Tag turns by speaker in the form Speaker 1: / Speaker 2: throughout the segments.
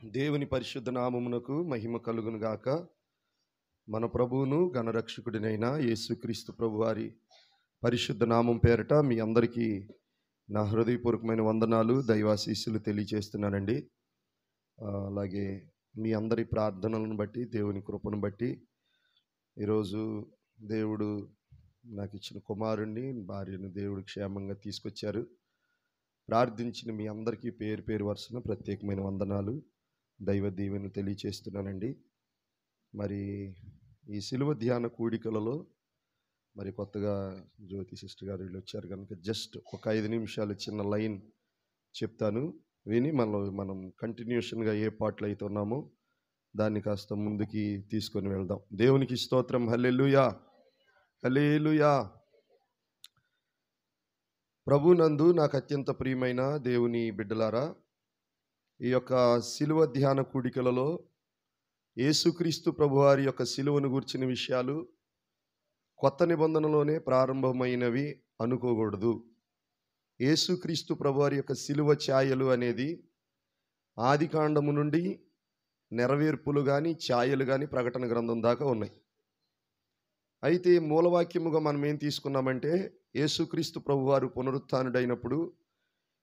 Speaker 1: దేవుని పరిశుద్ధ నామమునకు మహిమ కలుగును గాక. మన ప్రభువును గణరక్షకుడినైన యేసుక్రీస్తు ప్రభువారి పరిశుద్ధ నామం పేరట మీ అందరికీ నా హృదయపూర్వకమైన వందనాలు, దైవాశీస్సులు తెలియజేస్తున్నానండి. అలాగే మీ అందరి ప్రార్థనలను బట్టి, దేవుని కృపను బట్టి ఈరోజు దేవుడు నాకు ఇచ్చిన కుమారుణ్ణి, భార్యను దేవుడు క్షేమంగా తీసుకొచ్చారు. ప్రార్థించిన మీ అందరికీ పేరు పేరు వరుసన ప్రత్యేకమైన వందనాలు, దైవ దీవెనలు తెలియచేస్తున్నానండి. మరి ఈ సిలువ ధ్యాన కూడికలలో మరి కొత్తగా జ్యోతి సిస్టర్ గారు వీళ్ళు వచ్చారు కనుక జస్ట్ ఒక 5 నిమిషాలు చిన్న లైన్ చెప్తాను, విని మనం కంటిన్యూషన్గా ఏ పాటలు అయితే ఉన్నామో దాన్ని కాస్త ముందుకి తీసుకొని వెళ్దాం. దేవునికి స్తోత్రం. హల్లెలూయా, హల్లెలూయా. ప్రభునందు నాకు అత్యంత ప్రియమైన దేవుని బిడ్డలారా, ఈ యొక్క సిలువ ధ్యాన కూడికలలో యేసుక్రీస్తు ప్రభువారి యొక్క సిలువను గూర్చిన విషయాలు కొత్త నిబంధనలోనే ప్రారంభమైనవి అనుకోకూడదు. యేసుక్రీస్తు ప్రభువారి యొక్క సిలువ ఛాయలు అనేది ఆదికాండము నుండి నెరవేర్పులు కానీ ఛాయలు కానీ ప్రకటన గ్రంథం దాకా ఉన్నాయి. అయితే మూలవాక్యముగా మనం ఏం తీసుకున్నామంటే, యేసుక్రీస్తు ప్రభువారు పునరుత్థానుడైనప్పుడు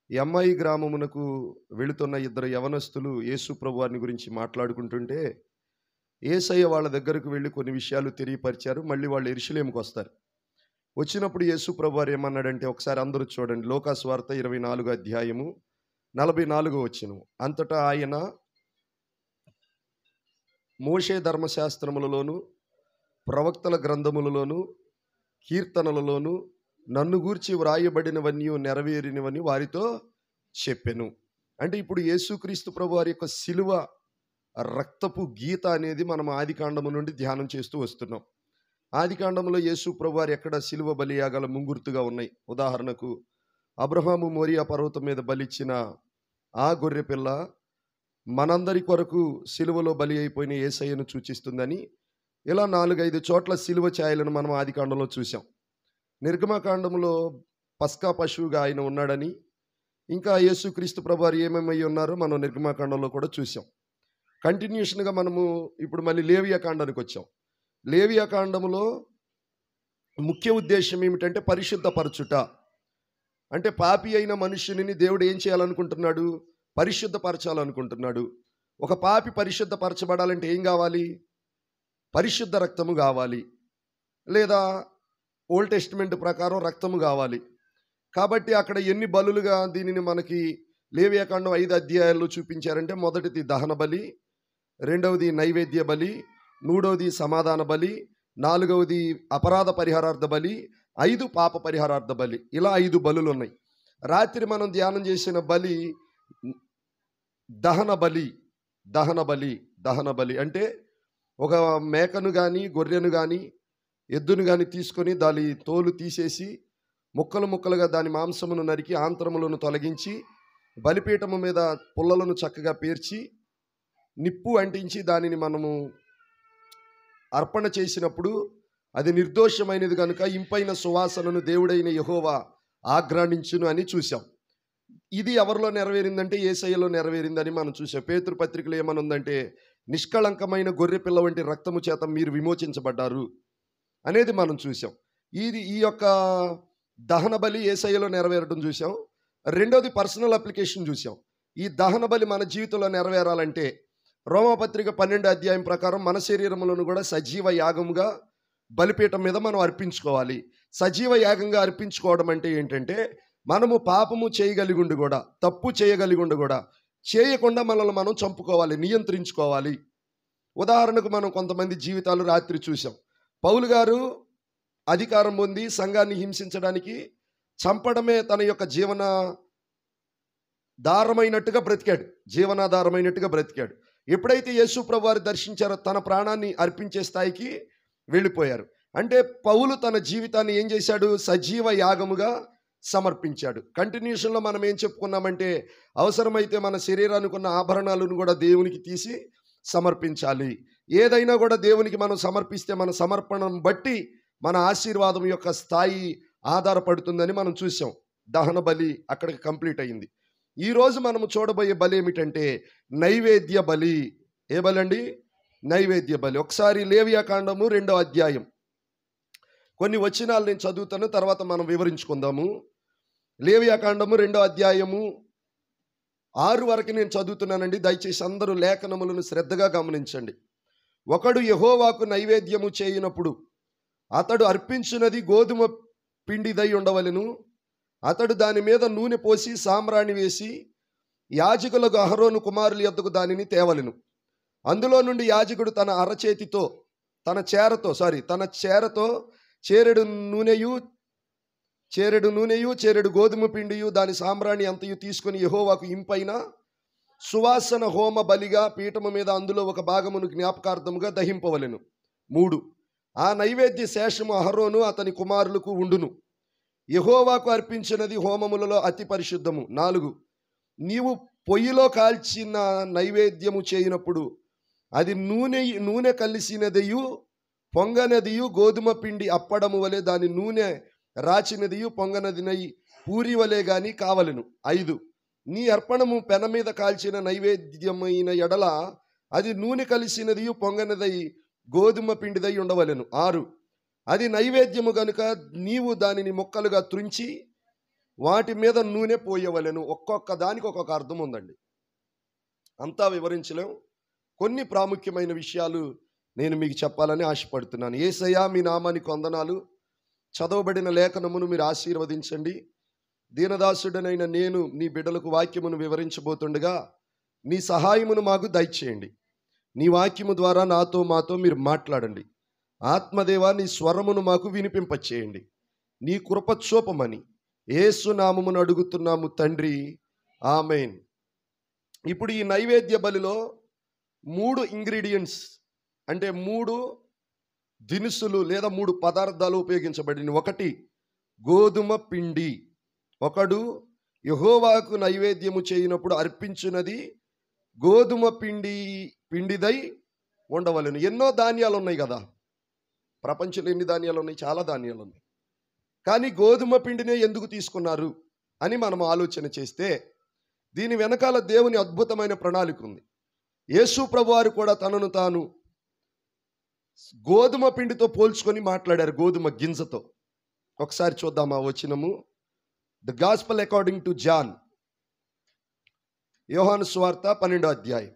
Speaker 1: ఎమ్మాయి గ్రామమునకు వెళుతున్న 2 యవనస్తులు యేసు ప్రభువారిని గురించి మాట్లాడుకుంటుంటే యేసయ్య వాళ్ళ దగ్గరకు వెళ్ళి కొన్ని విషయాలు తెలియపరిచారు. మళ్ళీ వాళ్ళు యెరూషలేముకు వస్తారు. వచ్చినప్పుడు యేసు ప్రభువారు ఏమన్నాడంటే, ఒకసారి అందరూ చూడండి, లూకా సువార్త 24వ అధ్యాయము 44వ వచనం. అంతటా ఆయన మోషే ధర్మశాస్త్రములలోను ప్రవక్తల గ్రంథములలోను కీర్తనలలోను నన్ను గూర్చి వ్రాయబడినవన్నీ నెరవేరినవని వారితో చెప్పెను. అంటే ఇప్పుడు యేసుక్రీస్తు ప్రభువారి యొక్క సిలువ రక్తపు గీత అనేది మనం ఆదికాండము నుండి ధ్యానం చేస్తూ వస్తున్నాం. ఆదికాండంలో యేసు ప్రభువారు ఎక్కడ సిలువ బలియాగాల ముంగుర్తుగా ఉన్నాయి. ఉదాహరణకు అబ్రహాము మోరియా పర్వతం మీద బలిచ్చిన ఆ గొర్రె పిల్ల మనందరి కొరకు సిలువలో బలి అయిపోయిన యేసయ్యను సూచిస్తుందని ఇలా 4-5 చోట్ల సిలువ ఛాయలను మనం ఆదికాండంలో చూసాం. నిర్గమకాండంలో పస్కా పశువుగా ఆయన ఉన్నాడని, ఇంకా యేసుక్రీస్తు ప్రభువారు ఏమేమై ఉన్నారో మనం నిర్గమకాండంలో కూడా చూసాం. కంటిన్యూషన్గా మనము ఇప్పుడు మళ్ళీ లేవియాకాండానికి వచ్చాం. లేవియాకాండములో ముఖ్య ఉద్దేశం ఏమిటంటే పరిశుద్ధపరచుట. అంటే పాపి అయిన మనుష్యుని దేవుడు ఏం చేయాలనుకుంటున్నాడు? పరిశుద్ధపరచాలనుకుంటున్నాడు. ఒక పాపి పరిశుద్ధపరచబడాలంటే ఏం కావాలి? పరిశుద్ధ రక్తము కావాలి, లేదా ఓల్డ్ టెస్టిమెంట్ ప్రకారం రక్తము కావాలి. కాబట్టి అక్కడ ఎన్ని బలులుగా దీనిని మనకి లేవియాకాండం 5 అధ్యాయాల్లో చూపించారంటే, మొదటిది దహన బలి, రెండవది నైవేద్య బలి, మూడవది సమాధాన బలి, 4వది అపరాధ పరిహారార్థ బలి, 5 పాప పరిహారార్థ బలి. ఇలా 5 బలులు ఉన్నాయి. రాత్రి మనం ధ్యానం చేసిన బలి దహన బలి. దహన బలి, దహన బలి అంటే ఒక మేకను కానీ గొర్రెను కానీ ఎద్దును కానీ తీసుకొని దాని తోలు తీసేసి ముక్కలు ముక్కలుగా దాని మాంసమును నరికి ఆంత్రములను తొలగించి బలిపీఠము మీద పుల్లలను చక్కగా పేర్చి నిప్పు అంటించి దానిని మనము అర్పణ చేసినప్పుడు అది నిర్దోషమైనది కనుక ఇంపైన సువాసనను దేవుడైన యెహోవా ఆగ్రాణించును అని చూసాం. ఇది ఎవరిలో నెరవేరిందంటే యేసయ్యలో నెరవేరిందని మనం చూసాం. పేతురు పత్రికలో ఏమనుందంటే, నిష్కళంకమైన గొర్రె పిల్ల వంటి రక్తము చేత మీరు విమోచించబడ్డారు అనేది మనం చూసాం. ఈ యొక్క దహన బలి యేసయ్యలో నెరవేరడం చూసాం. రెండోది పర్సనల్ అప్లికేషన్ చూసాం. ఈ దహన బలి మన జీవితంలో నెరవేరాలంటే రోమాపత్రిక 12వ అధ్యాయం ప్రకారం మన శరీరములను కూడా సజీవ యాగముగా బలిపీఠం మీద మనం అర్పించుకోవాలి. సజీవ యాగంగా అర్పించుకోవడం అంటే ఏంటంటే, మనము పాపము చేయగలిగుండి కూడా, తప్పు చేయగలిగుండి కూడా చేయకుండా మనల్ని మనం చంపుకోవాలి, నియంత్రించుకోవాలి. ఉదాహరణకు మనం కొంతమంది జీవితాలు రాత్రి చూసాం. పౌలు గారు అధికారం పొంది సంఘాన్ని హింసించడానికి, చంపడమే తన యొక్క జీవనాధారమైనట్టుగా బ్రతికాడు. ఎప్పుడైతే యేసు ప్రభువారు దర్శించారో తన ప్రాణాన్ని అర్పించే స్థాయికి వెళ్ళిపోయారు. అంటే పౌలు తన జీవితాన్ని ఏం చేశాడు? సజీవ యాగముగా సమర్పించాడు. కంటిన్యూషన్లో మనం ఏం చెప్పుకున్నామంటే, అవసరమైతే మన శరీరానికి ఉన్న ఆభరణాలను కూడా దేవునికి తీసి సమర్పించాలి. ఏదైనా కూడా దేవునికి మనం సమర్పిస్తే మన సమర్పణను బట్టి మన ఆశీర్వాదం యొక్క స్థాయి ఆధారపడుతుందని మనం చూసాం. దహన బలి అక్కడికి కంప్లీట్ అయింది. ఈరోజు మనము చూడబోయే బలి ఏమిటంటే నైవేద్య బలి. ఏ బలి అండి? నైవేద్య బలి. ఒకసారి లేవియాకాండము 2వ అధ్యాయం కొన్ని వచనాలు నేను చదువుతాను, తర్వాత మనం వివరించుకుందాము. లేవియాకాండము 2వ అధ్యాయము 6 వరకు నేను చదువుతున్నానండి. దయచేసి అందరూ లేఖనములను శ్రద్ధగా గమనించండి. ఒకడు యెహోవాకు నైవేద్యము చేయునప్పుడు అతడు అర్పించినది గోధుమ పిండిదై ఉండవలెను. అతడు దాని మీద నూనె పోసి సాంబ్రాణి వేసి యాజకులకు అహరోను కుమారుల యొద్దకు దానిని తేవలెను. అందులో నుండి యాజకుడు తన అరచేతితో తన చేరతో చేరెడు నూనెయు చేరెడు గోధుమ పిండియు దాని సాంబ్రాణి అంతయు తీసుకొని యెహోవాకు ఇంపైన సువాసన హోమ బలిగా పీఠము మీద అందులో ఒక భాగమును జ్ఞాపకార్థముగా దహింపవలెను. 3 ఆ నైవేద్య శేషము అహరోను అతని కుమారులకు ఉండును. యెహోవాకు అర్పించినది హోమములలో అతి పరిశుద్ధము. 4 నీవు పొయ్యిలో కాల్చిన నైవేద్యము చేయినప్పుడు అది నూనె కలిసినదియు పొంగనదియు గోధుమ పిండి అప్పడము వలె దాని నూనె రాచినదియు పొంగనదినై పూరి వలె గాని కావలెను. 5 నీ అర్పణము పెన మీద కాల్చిన నైవేద్యమైన ఎడల అది నూనె కలిసినదియు పొంగనదై గోధుమ పిండిదై ఉండవలెను. 6 అది నైవేద్యము గనుక నీవు దానిని ముక్కలుగా త్రుంచి వాటి మీద నూనె పోయవలెను. ఒక్కొక్క దానికి ఒక్కొక్క అర్థం ఉందండి, అంతా వివరించలేం. కొన్ని ప్రాముఖ్యమైన విషయాలు నేను మీకు చెప్పాలని ఆశపడుతున్నాను. యేసయ్యా మీ నామానికి వందనాలు. చదవబడిన లేఖనమును మీరు ఆశీర్వదించండి. దీనదాసుడనైన నేను నీ బిడ్డలకు వాక్యమును వివరించబోతుండగా నీ సహాయమును మాకు దయచేయండి. నీ వాక్యము ద్వారా మాతో మీరు మాట్లాడండి. ఆత్మదేవా నీ స్వరమును మాకు వినిపింపచేయండి. నీ కృప చూపమని యేసు నామమును అడుగుతున్నాము తండ్రి, ఆమేన్. ఇప్పుడు ఈ నైవేద్య బలిలో 3 ఇంగ్రీడియంట్స్ అంటే 3 దినుసులు లేదా 3 పదార్థాలు ఉపయోగించబడినవి. 1 గోధుమ పిండి. ఒకడు యెహోవాకు నైవేద్యము చేయినప్పుడు అర్పించినది గోధుమ పిండిదై ఉండవలెను. ఎన్నో ధాన్యాలు ఉన్నాయి కదా, ప్రపంచంలో ఎన్ని ధాన్యాలు ఉన్నాయి? చాలా ధాన్యాలు ఉన్నాయి. కానీ గోధుమ పిండినే ఎందుకు తీసుకున్నారు అని మనం ఆలోచన చేస్తే దీని వెనకాల దేవుని అద్భుతమైన ప్రణాళిక ఉంది. యేసు ప్రభువారు కూడా తనను తాను గోధుమ పిండితో పోల్చుకొని మాట్లాడారు, గోధుమ గింజతో. ఒకసారి చూద్దాం ఆ వచనము. The gospel according to John, యోహాను సువార్త 12వ అధ్యాయం.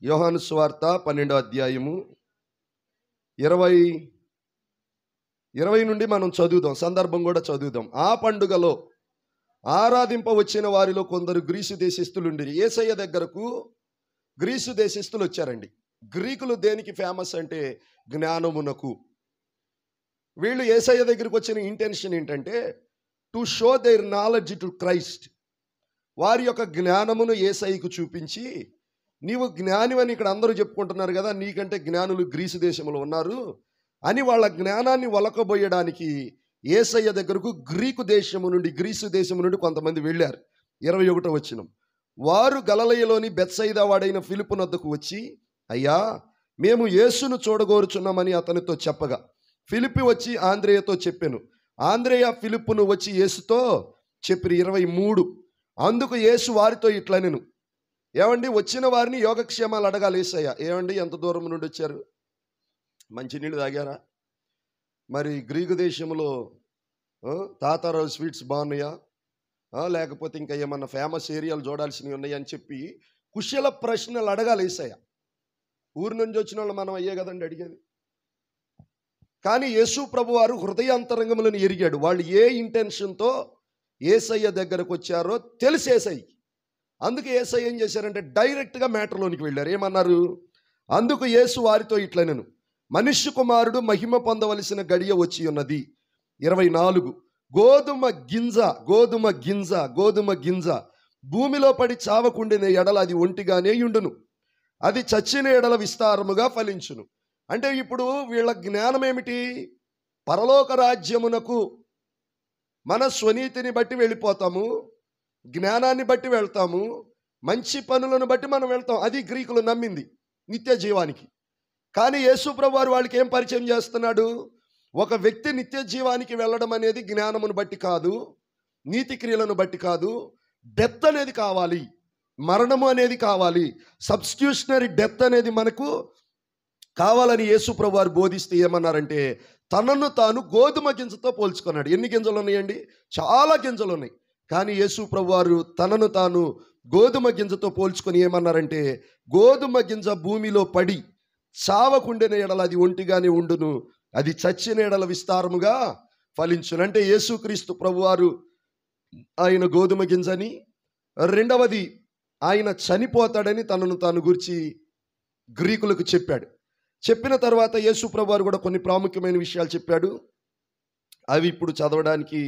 Speaker 1: యోహాను సువార్త 12వ అధ్యాయము 20 నుండి మనం చదువుదాం, సందర్భం కూడా చదువుదాం. ఆ పండుగలో ఆరాధింప వచ్చిన వారిలో కొందరు గ్రీసు దేశస్థులుండిరి. యేసయ్య దగ్గరకు గ్రీసు దేశస్థులు వచ్చారండి. గ్రీకులు దేనికి ఫేమస్ అంటే జ్ఞానమునకు. వీళ్ళు యేసయ్య దగ్గరికి వచ్చిన ఇంటెన్షన్ ఏంటంటే to show their knowledge to Christ. వారి యొక్క జ్ఞానమును యేసయ్యకు చూపించి, నీవు జ్ఞానివని ఇక్కడ అందరూ చెప్పుకుంటున్నారు కదా, నీకంటే జ్ఞానులు గ్రీసు దేశంలో ఉన్నారు అని వాళ్ళ జ్ఞానాన్ని వలకబోయడానికి యేసయ్య దగ్గరకు గ్రీసు దేశము నుండి కొంతమంది వెళ్ళారు. 21వ వచనం. వారు గలిలయలోని బెత్సయిదా వాడైన ఫిలిప్పు నొద్దకు వచ్చి, అయ్యా మేము యేసును చూడగోరుచున్నామని అతనితో చెప్పగా ఫిలిప్పు వచ్చి ఆంద్రేయతో చెప్పెను. ఆంద్రేయ ఫిలిప్పును వచ్చి యేసుతో చెప్పిరి. 23 అందుకు యేసు వారితో ఇట్లనెను, ఏమండి వచ్చిన వారిని యోగక్షేమాలు అడగాలి యేసయ్య. ఏమండి ఎంత దూరం నుండి వచ్చారు? మంచినీళ్ళు తాగారా? మరి గ్రీకు దేశంలో తాతారావు స్వీట్స్ బాగున్నాయా, లేకపోతే ఇంకా ఏమన్నా ఫేమస్ ఏరియాలు చూడాల్సినవి ఉన్నాయా అని చెప్పి కుశల ప్రశ్నలు అడగాలి యేసయ్య. ఊరి నుంచి వచ్చిన వాళ్ళు మనం అయ్యే కదండి అడిగేది. కానీ యేసు ప్రభు వారు హృదయాంతరంగములను ఎరిగాడు. వాళ్ళు ఏ ఇంటెన్షన్తో యేసయ్య దగ్గరకు వచ్చారో తెలిసి యేసయ్యకి. అందుకు యేసయ్య ఏం చేశారంటే డైరెక్ట్గా మ్యాటర్లోనికి వెళ్ళారు. ఏమన్నారు? అందుకు యేసు వారితో ఇట్లనెను, మనుష్య కుమారుడు మహిమ పొందవలసిన గడియ వచ్చి ఉన్నది. 24 గోధుమ గింజ భూమిలో పడి చావకుండిన ఎడల అది ఒంటిగానే యుండును, అది చచ్చిన ఎడల విస్తారముగా ఫలించును. అంటే ఇప్పుడు వీళ్ళ జ్ఞానం ఏమిటి? పరలోక రాజ్యమునకు మన స్వనీతిని బట్టి వెళ్ళిపోతాము, జ్ఞానాన్ని బట్టి వెళ్తాము, మంచి పనులను బట్టి మనం వెళ్తాం. అది గ్రీకులు నమ్మింది నిత్య జీవానికి. కానీ యేసు ప్రభు వారు వాళ్ళకి ఏం పరిచయం చేస్తున్నాడు? ఒక వ్యక్తి నిత్య జీవానికి వెళ్ళడం అనేది జ్ఞానమును బట్టి కాదు, నీతి క్రియలను బట్టి కాదు, డెత్ అనేది కావాలి, మరణము అనేది కావాలి, సబ్స్టిట్యూషనరీ డెత్ అనేది మనకు కావాలని యేసు ప్రభు వారు బోధిస్తే ఏమన్నారంటే తనను తాను గోధుమ గింజతో పోల్చుకున్నాడు. ఎన్ని గింజలు ఉన్నాయండి? చాలా గింజలు ఉన్నాయి. కానీ యేసు ప్రభు వారు తనను తాను గోధుమ గింజతో పోల్చుకొని ఏమన్నారంటే గోధుమ గింజ భూమిలో పడి చావకుండిన ఎడల అది ఒంటిగానే ఉండును, అది చచ్చిన ఎడల విస్తారముగా ఫలించును. అంటే యేసుక్రీస్తు ప్రభువారు ఆయన గోధుమ గింజని, రెండవది ఆయన చనిపోతాడని తనను తాను గురించి గ్రీకులకు చెప్పాడు. చెప్పిన తర్వాత యేసు ప్రభువారు కూడా కొన్ని ప్రాముఖ్యమైన విషయాలు చెప్పాడు. అవి ఇప్పుడు చదవడానికి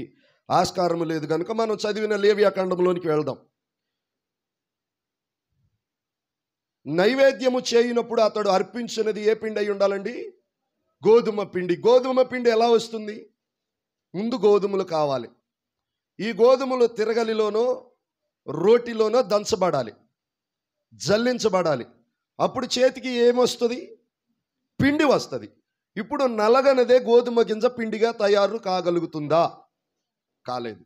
Speaker 1: ఆస్కారం లేదు కనుక మనం చదివిన లేవియాకాండంలోనికి వెళ్దాం. నైవేద్యము చేయనప్పుడు అతడు అర్పించినది ఏ పిండి అయి ఉండాలండి? గోధుమ పిండి. గోధుమ పిండి ఎలా వస్తుంది? ముందు గోధుమలు కావాలి. ఈ గోధుమలు తిరగలిలోనో రోటిలోనో దంచబడాలి, జల్లించబడాలి. అప్పుడు చేతికి ఏమొస్తుంది? పిండి వస్తుంది. ఇప్పుడు నలగనదే గోధుమ గింజ పిండిగా తయారు కాగలుగుతుందా? కాలేదు.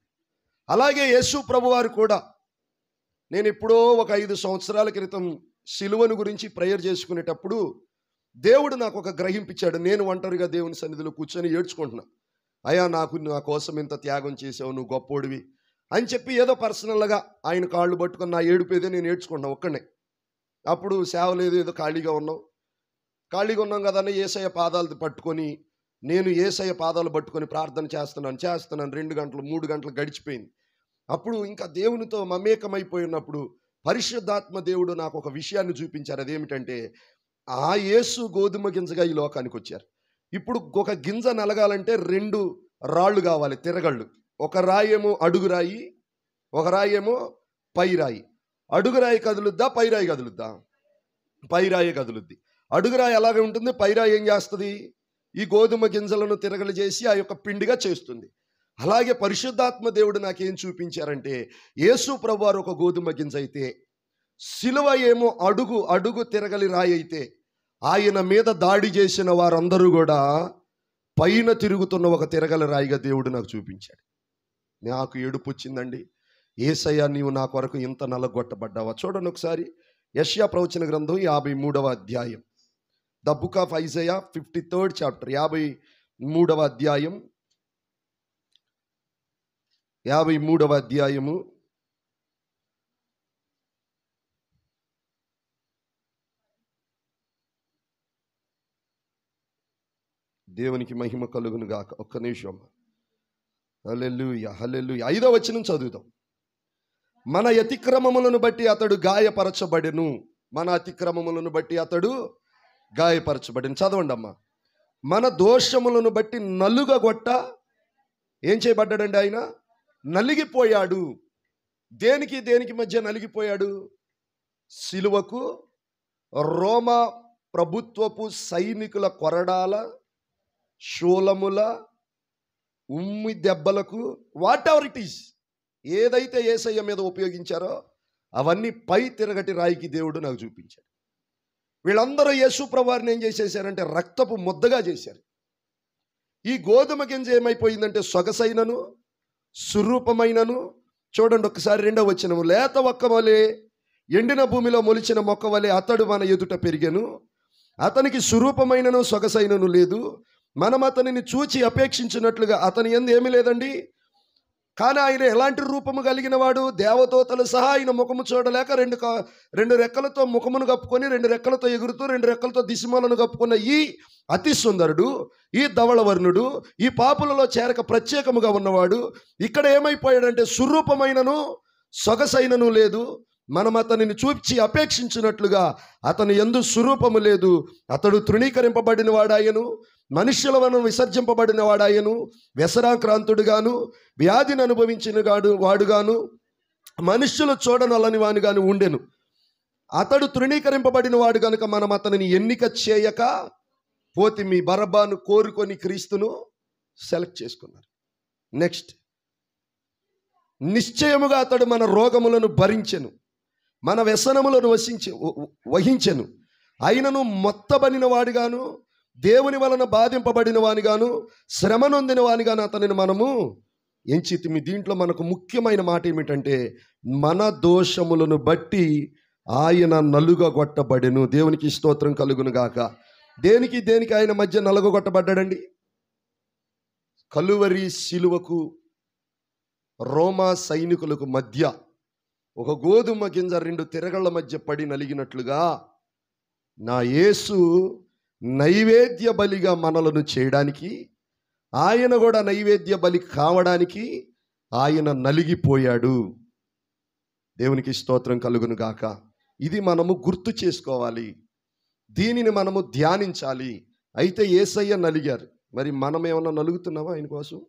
Speaker 1: అలాగే యేసు ప్రభువారు కూడా, నేను ఎప్పుడో ఒక 5 సంవత్సరాల క్రితం సిలువను గురించి ప్రేయర్ చేసుకునేటప్పుడు దేవుడు నాకు ఒక గ్రహింపించాడు. నేను ఒంటరిగా దేవుని సన్నిధిలో కూర్చొని ఏడ్చుకుంటున్నా. అయ్యా, నా కోసం ఇంత త్యాగం చేసావు, నువ్వు గొప్పోడివి అని చెప్పి ఏదో పర్సనల్గా ఆయన కాళ్ళు పట్టుకొని నా ఏడుపేదే నేను ఏడ్చుకుంటున్నా ఒక్కడే. అప్పుడు సేవ లేదు, ఏదో ఖాళీగా ఉన్నాం కదా అని యేసయ్య పాదాలు పట్టుకొని, నేను యేసయ్య పాదాలు పట్టుకొని ప్రార్థన చేస్తున్నాను. 2 గంటలు 3 గంటలు గడిచిపోయింది. అప్పుడు ఇంకా దేవునితో మమేకమైపోయినప్పుడు పరిశుద్ధాత్మ దేవుడు నాకు ఒక విషయాన్ని చూపించారు. అదేమిటంటే ఆ యేసు గోధుమ గింజగా ఈ లోకానికి వచ్చారు. ఇప్పుడు ఒక గింజ నలగాలంటే 2 రాళ్ళు కావాలి, తిరగళ్ళు. ఒక రాయేమో అడుగు రాయి, ఒక రాయేమో పై రాయి. అడుగు రాయి కదులుద్దా, పై రాయి కదులుద్దా? పై రాయి కదులుద్ది. అడుగురాయి అలాగే ఉంటుంది, పైరాయి ఏం చేస్తుంది? ఈ గోధుమ గింజలను తిరగలు చేసి ఆ యొక్క పిండిగా చేస్తుంది. అలాగే పరిశుద్ధాత్మ దేవుడు నాకేం చూపించారంటే యేసు ప్రభువారు ఒక గోధుమ గింజ అయితే, సిలువ ఏమో అడుగు తిరగలి రాయి అయితే, ఆయన మీద దాడి చేసిన వారందరూ కూడా పైన తిరుగుతున్న ఒక తిరగలి రాయిగా దేవుడు నాకు చూపించాడు. నాకు ఏడుపు వచ్చిందండి. యేసయ్య, నీవు నా కొరకు ఇంత నలగొట్టబడ్డావా? చూడండి ఒకసారి యెషయా ప్రవచన గ్రంథం 53వ అధ్యాయం. The book of Isaiah 53rd chapter, 53వ అధ్యాయం, 53వ అధ్యాయము. దేవునికి మహిమ కలుగును గాక. ఒక్క నిమిషం. హల్లెలూయా, హల్లెలూయా. 5వ వచనం చదువుదాం. మన అతిక్రమములను బట్టి అతడు గాయపరచబడెను. మన అతిక్రమములను బట్టి అతడు గాయపరచబడిన. చదవండి అమ్మా. మన దోషములను బట్టి నలుగగొట్ట ఏం చేయబడ్డాడండి? ఆయన నలిగిపోయాడు. దేనికి మధ్య నలిగిపోయాడు? సిలువకు, రోమా ప్రభుత్వపు సైనికుల కొరడాల, శూలముల, ఉమ్మి దెబ్బలకు, వాట్ ఎవర్ ఇట్ ఈస్, ఏదైతే యేసయ్య మీద ఉపయోగించారో అవన్నీ పై తిరగటి రాయికి దేవుడు నాకు చూపించాడు. వీళ్ళందరూ యేసు ప్రభువారిని ఏం చేసేసారంటే రక్తపు ముద్దగా చేశారు. ఈ గోధుమ గింజ ఏమైపోయిందంటే సొగసైనను సురూపమైనను. చూడండి ఒకసారి 2వ వచనము. లేత ఒక్క వలె, ఎండిన భూమిలో మొలిచిన మొక్క వలె అతడు మన ఎదుట పెరిగెను. అతనికి సురూపమైనను సొగసైనను లేదు. మనం అతనిని చూచి అపేక్షించినట్లుగా అతని యందు ఏమీ లేదండి. కానీ ఆయన ఎలాంటి రూపము కలిగిన వాడు? దేవదూతలు సహా ఆయన ముఖము చూడలేక రెండు రెక్కలతో ముఖమును కప్పుకొని, 2 రెక్కలతో ఎగురుతూ, 2 రెక్కలతో దిశమూలను కప్పుకున్న ఈ అతి సుందరుడు, ఈ ధవళవర్ణుడు, ఈ పాపులలో చేరక ప్రత్యేకముగా ఉన్నవాడు ఇక్కడ ఏమైపోయాడంటే సురూపమైనను సొగసైనను లేదు. మనం అతనిని చూచి అపేక్షించినట్లుగా అతని యందు స్వరూపము లేదు. అతడు తృణీకరింపబడిన వాడాయను, మనుష్యుల వలన విసర్జింపబడిన వాడాయను, వ్యసనాక్రాంతుడుగాను, వ్యాధిని అనుభవించిన వాడుగాను, మనుష్యులు చూడనొల్లని వానిగాను ఉండెను. అతడు తృణీకరింపబడిన వాడు కనుక మనం అతనిని ఎన్నిక చేయక పోతి. మీ బరబ్బాను కోరుకొని క్రీస్తును సెలెక్ట్ చేసుకున్నారు. నెక్స్ట్, నిశ్చయముగా అతడు మన రోగములను భరించెను, మన వ్యసనములను వహించెను. అయినను మొత్తబడిన వాడిగాను, దేవుని వలన బాధింపబడిన వానిగాను, శ్రమ నొందిన వానిగాను అతనిని మనము ఎంచితిమి. దీంట్లో మనకు ముఖ్యమైన మాట ఏమిటంటే, మన దోషములను బట్టి ఆయన నలుగగొట్టబడెను. దేవునికి స్తోత్రం కలుగును గాక. దేనికి ఆయన మధ్య నలుగగొట్టబడ్డాడండి? కలువరి శిలువకు రోమా సైనికులకు మధ్య ఒక గోధుమ గింజ 2 తిరగళ్ళ మధ్య పడి నలిగినట్లుగా నా యేసు నైవేద్య బలిగా మనలను చేయడానికి, ఆయన కూడా నైవేద్య బలి కావడానికి ఆయన నలిగిపోయాడు. దేవునికి స్తోత్రం కలుగును గాక. ఇది మనము గుర్తు చేసుకోవాలి, దీనిని మనము ధ్యానించాలి. అయితే యేసయ్య నలిగారు, మరి మనం ఏమన్నా నలుగుతున్నామా ఆయన కోసం?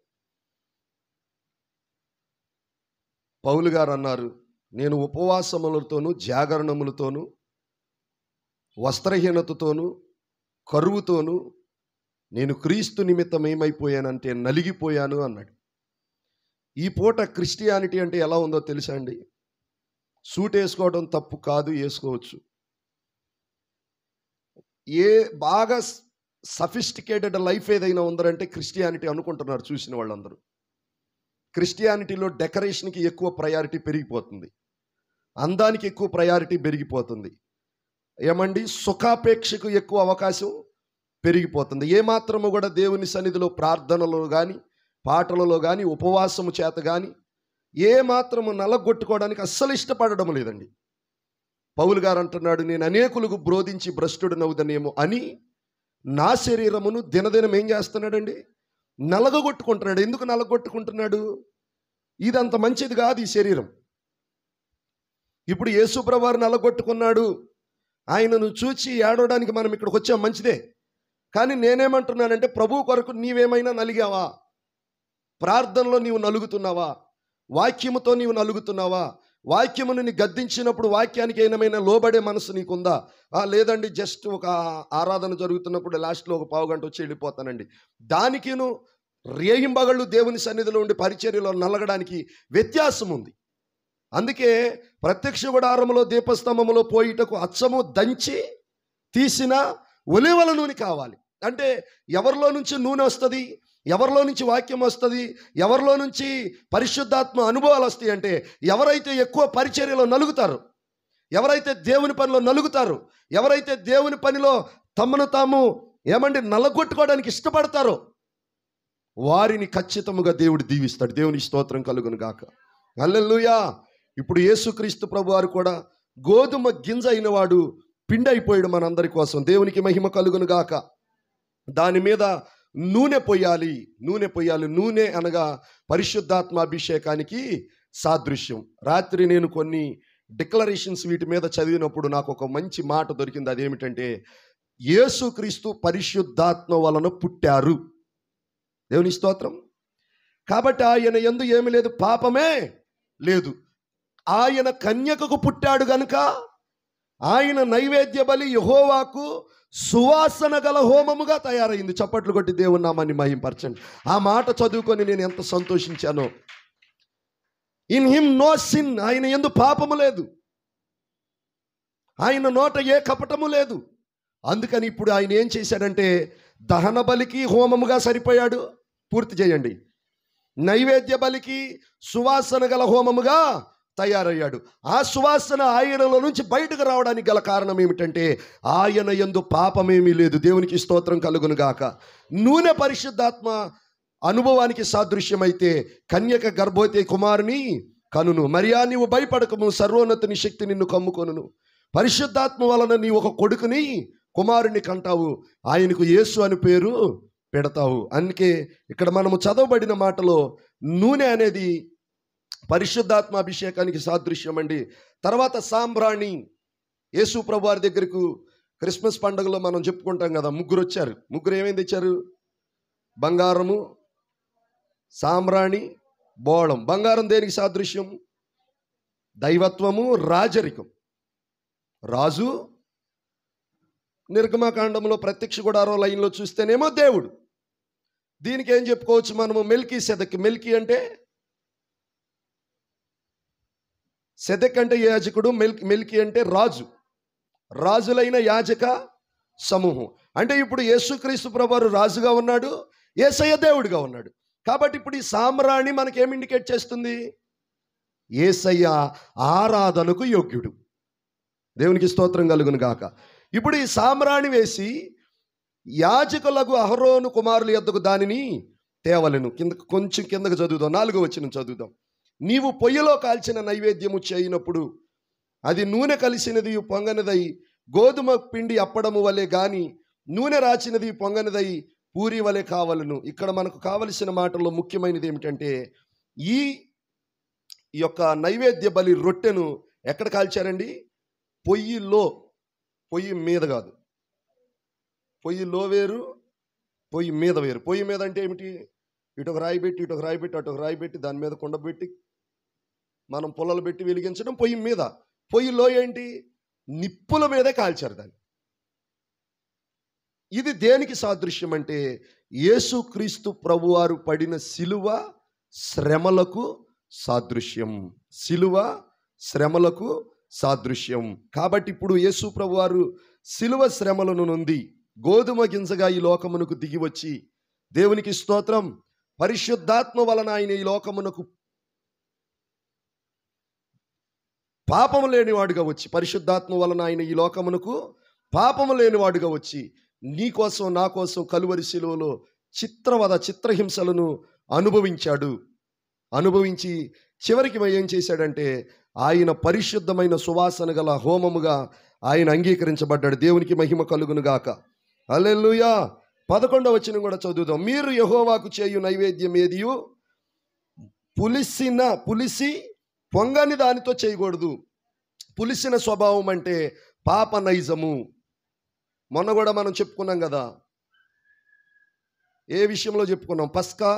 Speaker 1: పౌలు గారు అన్నారు, నేను ఉపవాసములతోనూ జాగరణములతోనూ వస్త్రహీనతతోనూ కరువుతోనూ నేను క్రీస్తు నిమిత్తం ఏమైపోయానంటే నలిగిపోయాను అన్నాడు. ఈ పూట క్రిస్టియానిటీ అంటే ఎలా ఉందో తెలుసా అండి? సూట్ వేసుకోవడం తప్పు కాదు, వేసుకోవచ్చు. బాగా సఫిస్టికేటెడ్ లైఫ్ ఏదైనా ఉందంటే క్రిస్టియానిటీ అనుకుంటున్నారు చూసిన వాళ్ళందరూ. క్రిస్టియానిటీలో డెకరేషన్కి ఎక్కువ ప్రయారిటీ పెరిగిపోతుంది, అందానికి ఎక్కువ ప్రయారిటీ పెరిగిపోతుంది. ఏమండి, సుఖాపేక్షకు ఎక్కువ అవకాశం పెరిగిపోతుంది. ఏమాత్రము కూడా దేవుని సన్నిధిలో ప్రార్థనలో కానీ పాటలలో కానీ ఉపవాసము చేత కానీ ఏమాత్రము నలగొట్టుకోవడానికి అస్సలు ఇష్టపడడం లేదండి. పౌలు గారు అంటున్నాడు, నేను అనేకులకు బ్రోధించి భ్రష్టుడనవుదనేమో అని నా శరీరమును దినదినం ఏం చేస్తున్నాడండి? నలగొట్టుకుంటున్నాడు. ఎందుకు నలగొట్టుకుంటున్నాడు? ఇదంత మంచిది కాదు ఈ శరీరం. ఇప్పుడు యేసుప్రభువు వారు నలగొట్టుకున్నాడు, ఆయనను చూచి ఏడవడానికి మనం ఇక్కడికి వచ్చాం, మంచిదే. కానీ నేనేమంటున్నానంటే, ప్రభు కొరకు నీవేమైనా నలిగావా? ప్రార్థనలో నీవు నలుగుతున్నావా? వాక్యముతో నీవు నలుగుతున్నావా? వాక్యమును నీ గద్దించినప్పుడు వాక్యానికి ఏమైనా లోబడే మనసు నీకుందా? లేదండి, జస్ట్ ఒక ఆరాధన జరుగుతున్నప్పుడు లాస్ట్లో ఒక పావుగంట వచ్చి వెళ్ళిపోతానండి. దానికిను రేయింబగళ్ళు దేవుని సన్నిధిలో ఉండి పరిచర్యలో నలగడానికి వ్యత్యాసం ఉంది. అందుకే ప్రత్యక్ష గుడారములో దీపస్తంభములో పోయిటకు అచ్చము దంచి తీసిన ఒలీవల నూనె కావాలి. అంటే ఎవరిలో నుంచి నూనె వస్తుంది? ఎవరిలో నుంచి వాక్యం వస్తుంది? ఎవరిలో నుంచి పరిశుద్ధాత్మ అనుభవాలు వస్తాయి? అంటే ఎవరైతే ఎక్కువ పరిచర్యలో నలుగుతారు, ఎవరైతే దేవుని పనిలో నలుగుతారు, ఎవరైతే దేవుని పనిలో తమను తాము నలగొట్టుకోవడానికి ఇష్టపడతారో వారిని ఖచ్చితంగా దేవుడు దీవిస్తాడు. దేవుని స్తోత్రం కలుగును గాక. హల్లెలూయా. ఇప్పుడు యేసుక్రీస్తు ప్రభు వారు కూడా గోధుమ గింజ అయిన వాడు పిండి అయిపోయాడు మనందరి కోసం. దేవునికి మహిమ కలుగును గాక. దాని మీద నూనె పొయ్యాలి. నూనె అనగా పరిశుద్ధాత్మ అభిషేకానికి సాదృశ్యం. రాత్రి నేను కొన్ని డిక్లరేషన్స్ వీటి మీద చదివినప్పుడు నాకు ఒక మంచి మాట దొరికింది. అదేమిటంటే, యేసుక్రీస్తు పరిశుద్ధాత్మ వలన పుట్టారు. దేవుని స్తోత్రం. కాబట్టి ఆయన యందు ఏమీ లేదు, పాపమే లేదు. ఆయన కన్యకకు పుట్టాడు గనుక ఆయన నైవేద్య బలి యెహోవాకు సువాసన గల హోమముగా తయారైంది. చప్పట్లు కొట్టి దేవుని నామాన్ని మహింపరచండి. ఆ మాట చదువుకొని నేను ఎంత సంతోషించానో. ఇన్ హిమ్ నో సిన్, ఆయన యందు పాపము లేదు, ఆయన నోట ఏ కపటము లేదు. అందుకని ఇప్పుడు ఆయన ఏం చేశాడంటే, దహన బలికి హోమముగా సరిపోయాడు. పూర్తి చేయండి. నైవేద్య బలికి సువాసన గల హోమముగా తయారయ్యాడు. ఆ సువాసన ఆయనలో నుంచి బయటకు రావడానికి గల కారణం ఏమిటంటే, ఆయన యందు పాపమేమీ లేదు. దేవునికి స్తోత్రం కలుగును గాక. నూనె పరిశుద్ధాత్మ అనుభవానికి సాదృశ్యమైతే కన్యక గర్భవతి కుమారుని కనును. మరియా, నీవు భయపడకము, సర్వోన్నతుని శక్తి నిన్ను కమ్ముకొనును. పరిశుద్ధాత్మ వలన నీ ఒక కొడుకుని కుమారుని కంటావు, ఆయనకు యేసు అని పేరు పెడతావు. అందుకే ఇక్కడ మనము చదవబడిన మాటలో నూనె అనేది పరిశుద్ధాత్మ అభిషేకానికి సాదృశ్యం అండి. తర్వాత సాంబ్రాణి. యేసు ప్రభు వారి దగ్గరకు క్రిస్మస్ పండుగలో మనం చెప్పుకుంటాం కదా, ముగ్గురు వచ్చారు. ముగ్గురు ఏమేమి తెచ్చారు? బంగారము, సాంబ్రాణి, బోళం. బంగారం దేనికి సాదృశ్యం? దైవత్వము, రాజరికం. రాజు నిర్గమకాండంలో ప్రత్యక్ష గుడారం లైన్లో చూస్తేనేమో దేవుడు. దీనికి ఏం చెప్పుకోవచ్చు మనము? మెల్కీ సెదక్. మెల్కీ అంటే సెదక్ అంటే యాజకుడు, మెల్కీ అంటే రాజు. రాజులైన యాజక సమూహం. అంటే ఇప్పుడు యేసుక్రీస్తు ప్రభువారు రాజుగా ఉన్నాడు, యేసయ్య దేవుడిగా ఉన్నాడు. కాబట్టి ఇప్పుడు ఈ సామ్రాణి మనకేం ఇండికేట్ చేస్తుంది? యేసయ్య ఆరాధనకు యోగ్యుడు. దేవునికి స్తోత్రం కలుగును గాక. ఇప్పుడు ఈ సామ్రాణి వేసి యాజకులకు అహరోను కుమారుల యొద్దకు దానిని తేవలెను. కొంచెం కిందకు చదువుదాం, 4వ వచనం చదువుదాం. నీవు పొయ్యిలో కాల్చిన నైవేద్యము చేయనప్పుడు అది నూనె కలిసినది పొంగనిదై గోధుమ పిండి అప్పడము వలె గాని నూనె రాచినది పొంగనిదై పూరి వలె కావలను. ఇక్కడ మనకు కావలసిన మాటల్లో ముఖ్యమైనది ఏమిటంటే, ఈ యొక్క నైవేద్య బలి రొట్టెను ఎక్కడ కాల్చారండి? పొయ్యిలో. పొయ్యి మీద కాదు. పొయ్యిలో వేరు, పొయ్యి మీద వేరు. పొయ్యి మీద అంటే ఏమిటి? ఇటు ఒక రాయి పెట్టి, ఇటు ఒక రాయి పెట్టి, అటు ఒక రాయి పెట్టి, దాని మీద కుండ పెట్టి మనం పుల్లలు పెట్టి వెలిగించడం పొయ్యి మీద. పొయ్యిలో ఏంటి? నిప్పుల మీదే కాల్చారు దాన్ని. ఇది దేనికి సాదృశ్యం అంటే, యేసుక్రీస్తు ప్రభువారు పడిన శిలువ శ్రమలకు సాదృశ్యం. శిలువ శ్రమలకు సాదృశ్యం. కాబట్టి ఇప్పుడు యేసు ప్రభువారు శిలువ శ్రమలను నొంది గోధుమ గింజగా ఈ లోకమునకు దిగి వచ్చి, దేవునికి స్తోత్రం, పరిశుద్ధాత్మ వలన ఆయన ఈ లోకమునకు పాపము లేనివాడుగా వచ్చి, పరిశుద్ధాత్మ వలన ఆయన ఈ లోకమునకు పాపము లేనివాడుగా వచ్చి నీ కోసం నా కోసం కలువరి శిలువలో చిత్రహింసలను అనుభవించాడు. అనుభవించి చివరికి ఏం చేశాడంటే, ఆయన పరిశుద్ధమైన సువాసన గల హోమముగా ఆయన అంగీకరించబడ్డాడు. దేవునికి మహిమ కలుగును గాక. హల్లెలూయా. 11వ వచనం కూడా చదువుదాం. మీరు యెహోవాకు చేయు నైవేద్యం ఏదియు పులిసి పొంగని దానితో చేయకూడదు. పులిసిన స్వభావం అంటే పాప నైజము. మొన్న కూడా మనం చెప్పుకున్నాం కదా. ఏ విషయంలో చెప్పుకున్నాం? పస్కా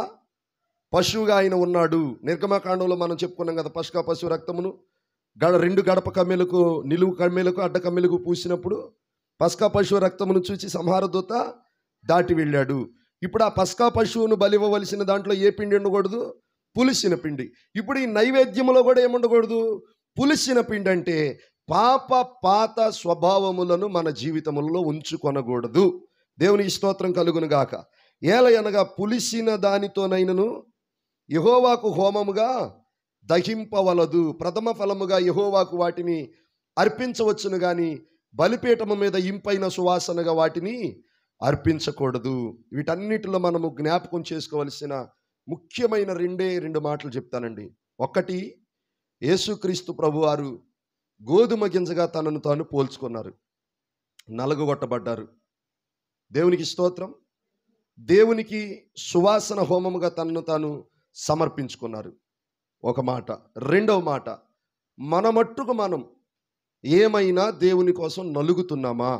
Speaker 1: పశువుగా ఆయన ఉన్నాడు. నిర్గమకాండంలో మనం చెప్పుకున్నాం కదా. పస్కా పశువు రక్తమును 2 గడప కమ్మెలకు, నిలువు కమ్మెలకు, అడ్డ కమ్మెలకు పూసినప్పుడు పస్కా పశువు రక్తమును చూసి సంహారదూత దాటి వెళ్ళాడు. ఇప్పుడు ఆ పస్కా పశువును బలివ్వవలసిన దాంట్లో ఏ పిండి ఉండకూడదు? పులిసిన పిండి. ఇప్పుడు ఈ నైవేద్యములో కూడా ఏముండకూడదు? పులిసిన పిండి. అంటే పాత స్వభావములను మన జీవితములలో ఉంచుకొనకూడదు. దేవునికి స్తోత్రం కలుగును గాక. ఏలయనగా పులిసిన దానితోనైనను యెహోవాకు హోమముగా దహింపవలదు. ప్రథమ ఫలముగా యెహోవాకు వాటిని అర్పించవచ్చును గాని బలిపీఠము మీద ఇంపైన సువాసనగా వాటిని అర్పించకూడదు. వీటన్నిటిలో మనము జ్ఞాపకం చేసుకోవలసిన ముఖ్యమైన 2 మాటలు చెప్తానండి. ఒకటి, యేసుక్రీస్తు ప్రభువారు గోధుమ గింజగా తనను తాను పోల్చుకున్నారు, నలగొట్టబడ్డారు. దేవునికి స్తోత్రం. దేవునికి సువాసన హోమముగా తనను తాను సమర్పించుకున్నారు. ఒక మాట. రెండవ మాట, మన మట్టుకు మనం ఏమైనా దేవుని కోసం నలుగుతున్నామా?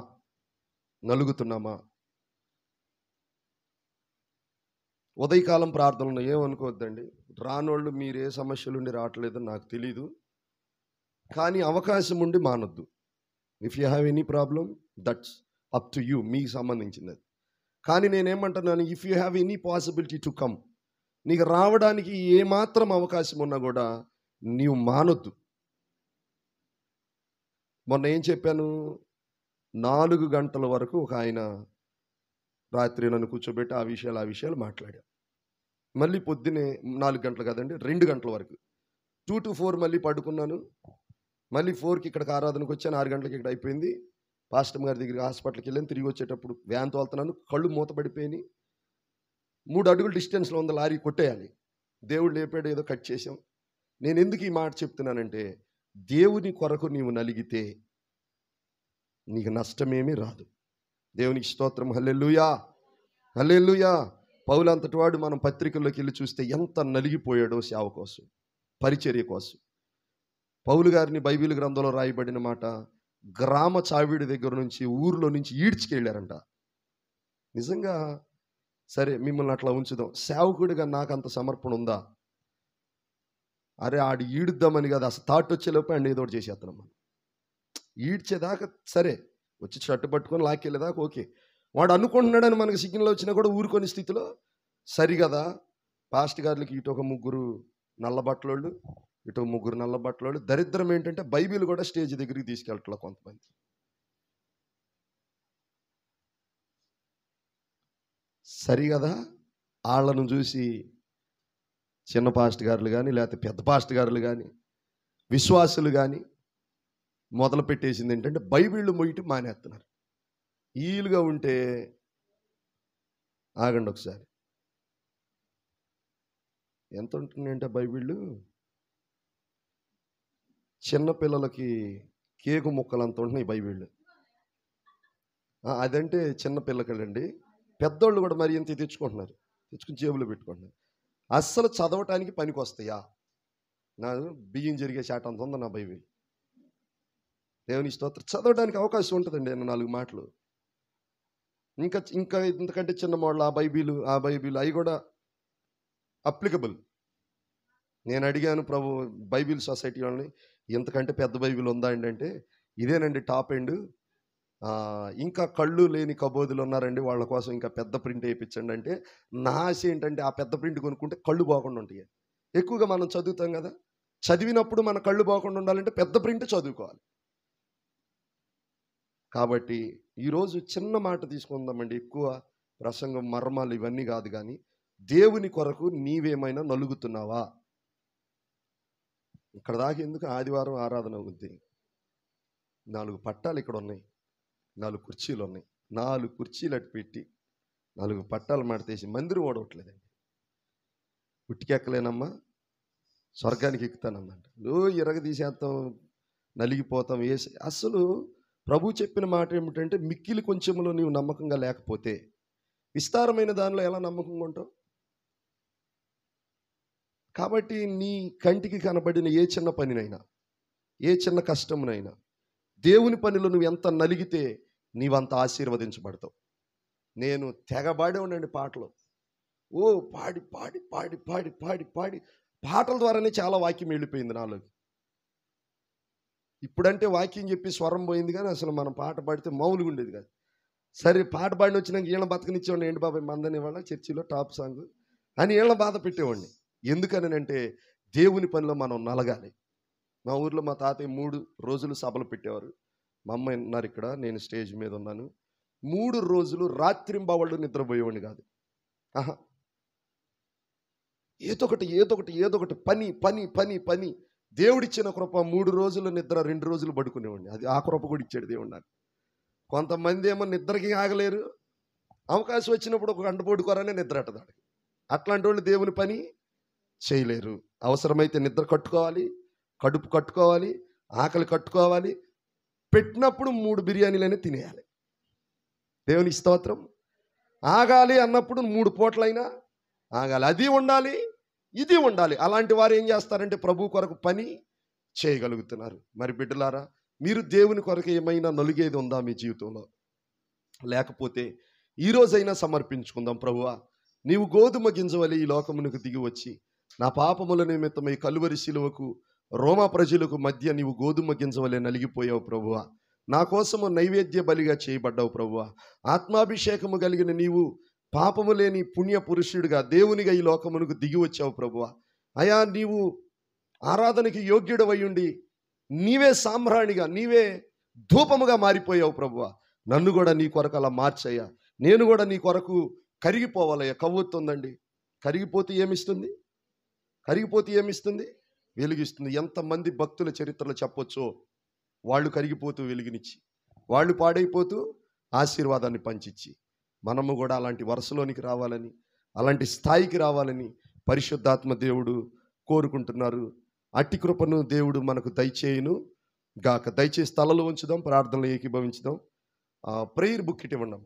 Speaker 1: ఉదయకాలం ప్రార్థనలు ఏమనుకోవద్దండి. రానోళ్ళు మీరు ఏ సమస్యలుండి రావట్లేదో నాకు తెలీదు, కానీ అవకాశం ఉండి మానొద్దు. If you have any problem, that's up to you, మీకు సంబంధించినది. కానీ నేనేమంటున్నాను, if you have any possibility to come, నీకు రావడానికి ఏమాత్రం అవకాశం ఉన్నా కూడా నీవు మానొద్దు. మొన్న ఏం చెప్పాను? 4 గంటల వరకు ఒక ఆయన రాత్రి నన్ను కూర్చోబెట్టి ఆ విషయాలు మాట్లాడా. మళ్ళీ పొద్దునే 4 గంటలు కదండి, 2 గంటల వరకు 2 to 4 మళ్ళీ పడుకున్నాను. మళ్ళీ 4కి ఇక్కడికి ఆరాధనకు వచ్చాను. 6 గంటలకి ఇక్కడ అయిపోయింది. పాస్టర్ గారి దగ్గరికి హాస్పిటల్కి వెళ్ళాను. తిరిగి వచ్చేటప్పుడు వ్యాన్ తోలుతున్నాను, కళ్ళు మూతపడిపోయినాయి. 3 అడుగుల డిస్టెన్స్లో ఉంది లారీ, కొట్టేయాలి. దేవుడు లేపాడు, ఏదో కట్ చేసాం. నేను ఎందుకు ఈ మాట చెప్తున్నానంటే, దేవుని కొరకు నీవు నలిగితే నీకు నష్టమేమీ రాదు. దేవునికి స్తోత్రం. హల్లెలూయా, హల్లెలూయా. పౌలు అంతటి వాడు మనం పత్రికల్లోకి వెళ్ళి చూస్తే ఎంత నలిగిపోయాడో సేవ కోసం, పరిచర్య కోసం. పౌలు గారిని బైబిల్ గ్రంథంలో రాయబడిన మాట, గ్రామ చావిడి దగ్గర నుంచి ఊర్లో నుంచి ఈడ్చుకెళ్ళారంట. నిజంగా సరే, మిమ్మల్ని అట్లా ఉంచుదాం. సేవకుడిగా నాకు అంత సమర్పణ ఉందా? అరే ఆడు ఈడుద్దామని కదా, అసలు థాట్ వచ్చేలోపు అండి ఏదో ఒకటి చేసేస్తున్నాం మనం. ఈడ్చేదాకా సరే, వచ్చి షర్టు పట్టుకొని లాక్కెళ్ళేదాకా ఓకే. వాడు అనుకుంటున్నాడని మనకు సిగ్నల్ వచ్చినా కూడా ఊరుకొని స్థితిలో సరిగదా. పాస్ట్ గారులకి ఇటు ఒక 3 నల్లబట్టలోళ్ళు, ఇటు 3 నల్లబట్టలోళ్ళు. దరిద్రం ఏంటంటే బైబిల్ కూడా స్టేజ్ దగ్గరికి తీసుకెళ్ళట్లా కొంతమంది. సరిగదా. వాళ్ళను చూసి చిన్న పాస్టర్ గారులు కానీ లేకపోతే పెద్ద పాస్టర్ గారులు కానీ విశ్వాసులు కానీ మొదలు పెట్టేసింది ఏంటంటే బైబిళ్ళు మొయ్యటం మానేస్తున్నారు. ఈలుగా ఉంటే ఆగండి ఒకసారి, ఎంత ఉంటుందంటే బైబిళ్ళు చిన్నపిల్లలకి కేకు ముక్కలు అంత ఉంటున్నాయి బైబిళ్ళు. అదంటే చిన్న పిల్లకండి, పెద్దోళ్ళు కూడా మరి ఇంత తెచ్చుకుంటున్నారు, తెచ్చుకుని జేబులో పెట్టుకుంటున్నారు. అస్సలు చదవటానికి పనికి వస్తాయా? నా బియ్యం జరిగే చాట అంత ఉంది నా బైబిల్. దేవుని స్తోత్రం. చదవడానికి అవకాశం ఉంటుందండి 4 మాటలు. ఇంకా ఇంకా ఇంతకంటే చిన్న మోడల్ ఆ బైబిల్ అవి కూడా అప్లికబుల్. నేను అడిగాను ప్రభు బైబిల్ సొసైటీ వాళ్ళని, ఇంతకంటే పెద్ద బైబిల్ ఉందా అండి అంటే, ఇదేనండి టాప్ ఎండ్, ఇంకా కళ్ళు లేని కబోదులు ఉన్నారండి, వాళ్ళ కోసం ఇంకా పెద్ద ప్రింట్ వేయించండి అంటే, నా ఆశ ఏంటంటే ఆ పెద్ద ప్రింట్ కొనుక్కుంటే కళ్ళు బాగుండా ఉంటాయి. ఎక్కువగా మనం చదువుతాం కదా, చదివినప్పుడు మన కళ్ళు బాగుండా ఉండాలంటే పెద్ద ప్రింట్ చదువుకోవాలి. కాబట్టి ఈరోజు చిన్న మాట తీసుకుందామండి. ఎక్కువ ప్రసంగం మర్మాలు ఇవన్నీ కాదు, కానీ దేవుని కొరకు నీవేమైనా నలుగుతున్నావా? ఇక్కడ దాకా ఎందుకు, ఆదివారం ఆరాధన అవుద్ది. 4 పట్టాలు ఇక్కడ ఉన్నాయి, 4 కుర్చీలు ఉన్నాయి. 4 కుర్చీలు అటు పెట్టి 4 పట్టాలు మాడతేసి మందిరం ఓడవట్లేదండి. ఉట్టికెక్కలేనమ్మా, స్వర్గానికి ఎక్కుతానమ్మంట. ఇరగ తీసేస్తాం, నలిగిపోతాం. అసలు ప్రభు చెప్పిన మాట ఏమిటంటే, మిక్కిలి కొంచెంలో నీవు నమ్మకంగా లేకపోతే విస్తారమైన దానిలో ఎలా నమ్మకంగా ఉంటావు? కాబట్టి నీ కంటికి కనబడిన ఏ చిన్న పనినైనా, ఏ చిన్న కష్టమునైనా, దేవుని పనిలో నువ్వు ఎంత నలిగితే నీవంత ఆశీర్వదించబడతావు. నేను తెగబాడే ఉండండి పాటలు. పాడి పాడి పాడి పాడి పాడి పాడి పాటల ద్వారానే చాలా వాక్యం వెళ్ళిపోయింది నాలోకి. ఇప్పుడంటే వాక్యం చెప్పి స్వరం పోయింది, కానీ అసలు మనం పాట పాడితే మామూలుగా ఉండేది కాదు. సరే పాట పాడిన వచ్చినాక వీళ్ళ బతకనిచ్చేవాడిని, ఏంటి బాబాయ్ మందని ఇవాళ చర్చిలో టాప్ సాంగ్ అని వీళ్ళ బాధ పెట్టేవాడిని. ఎందుకనంటే దేవుని పనిలో మనం నలగాలి. మా ఊర్లో మా తాతయ్య 3 రోజులు సభలు పెట్టేవారు. మా అమ్మ ఉన్నారు ఇక్కడ, నేను స్టేజ్ మీద ఉన్నాను. 3 రోజులు రాత్రింబవళ్ళు నిద్రపోయేవాడిని కాదు. ఏదొకటి పని పని పని పని. దేవుడిచ్చిన కృప 3 రోజులు నిద్ర, 2 రోజులు పడుకునేవాడిని. అది ఆ కృప కూడా ఇచ్చాడు దేవుడు నాకు. కొంతమంది ఏమో నిద్రకి ఆగలేరు, అవకాశం వచ్చినప్పుడు ఒక గంట పడుకోరనే నిద్ర అట్టదాడు. అట్లాంటి వాళ్ళు దేవుని పని చేయలేరు. అవసరమైతే నిద్ర కట్టుకోవాలి, కడుపు కట్టుకోవాలి, ఆకలి కట్టుకోవాలి, పెట్టినప్పుడు 3 బిర్యానీలైనా తినేయాలి. దేవుని స్తోత్రం. ఆగాలి అన్నప్పుడు 3 పూటలైనా ఆగాలి. అది ఉండాలి, ఇది ఉండాలి. అలాంటి వారు ఏం చేస్తారంటే ప్రభు కొరకు పని చేయగలుగుతున్నారు. మరి బిడ్డలారా, మీరు దేవుని కొరకు ఏమైనా నలుగేది ఉందా మీ జీవితంలో? లేకపోతే ఈరోజైనా సమర్పించుకుందాం. ప్రభువా, నీవు గోధుమ గింజవలి ఈ లోకమునకు దిగి వచ్చి నా పాపముల నిమిత్తమై కలువరి శిలువకు రోమా ప్రజలకు మధ్య నీవు గోధుమ గింజవలే నలిగిపోయావు ప్రభువా. నా కోసము నైవేద్య బలిగా చేయబడ్డావు ప్రభువా. ఆత్మాభిషేకము కలిగిన నీవు పాపము లేని పుణ్య పురుషుడిగా దేవునిగా ఈ లోకమునకు దిగి వచ్చావు ప్రభువా. అయా, నీవు ఆరాధనకి యోగ్యుడవయ్యుండి నీవే సామ్రాణిగా, నీవే ధూపముగా మారిపోయావు ప్రభువా. నన్ను కూడా నీ కొరకు అలా మార్చయ్యా. నేను కూడా నీ కొరకు కరిగిపోవాలయ్యా. కవ్వొత్తుందండి, కరిగిపోతే ఏమిస్తుంది? వెలుగిస్తుంది. ఎంతమంది భక్తుల చరిత్రలు చెప్పొచ్చో, వాళ్ళు కరిగిపోతూ వెలుగునిచ్చి, వాళ్ళు పాడైపోతూ ఆశీర్వాదాన్ని పంచిచ్చి, మనము కూడా అలాంటి వరుసలోనికి రావాలని, అలాంటి స్థాయికి రావాలని పరిశుద్ధాత్మ దేవుడు కోరుకుంటున్నారు. అట్టి కృపను దేవుడు మనకు దయచేయును గాక. దయచేసి తలలు ఉంచుదాం, ప్రార్థనలు ఏకీభవించుదాం. ప్రేయర్ బుక్ ఇవ్వండి.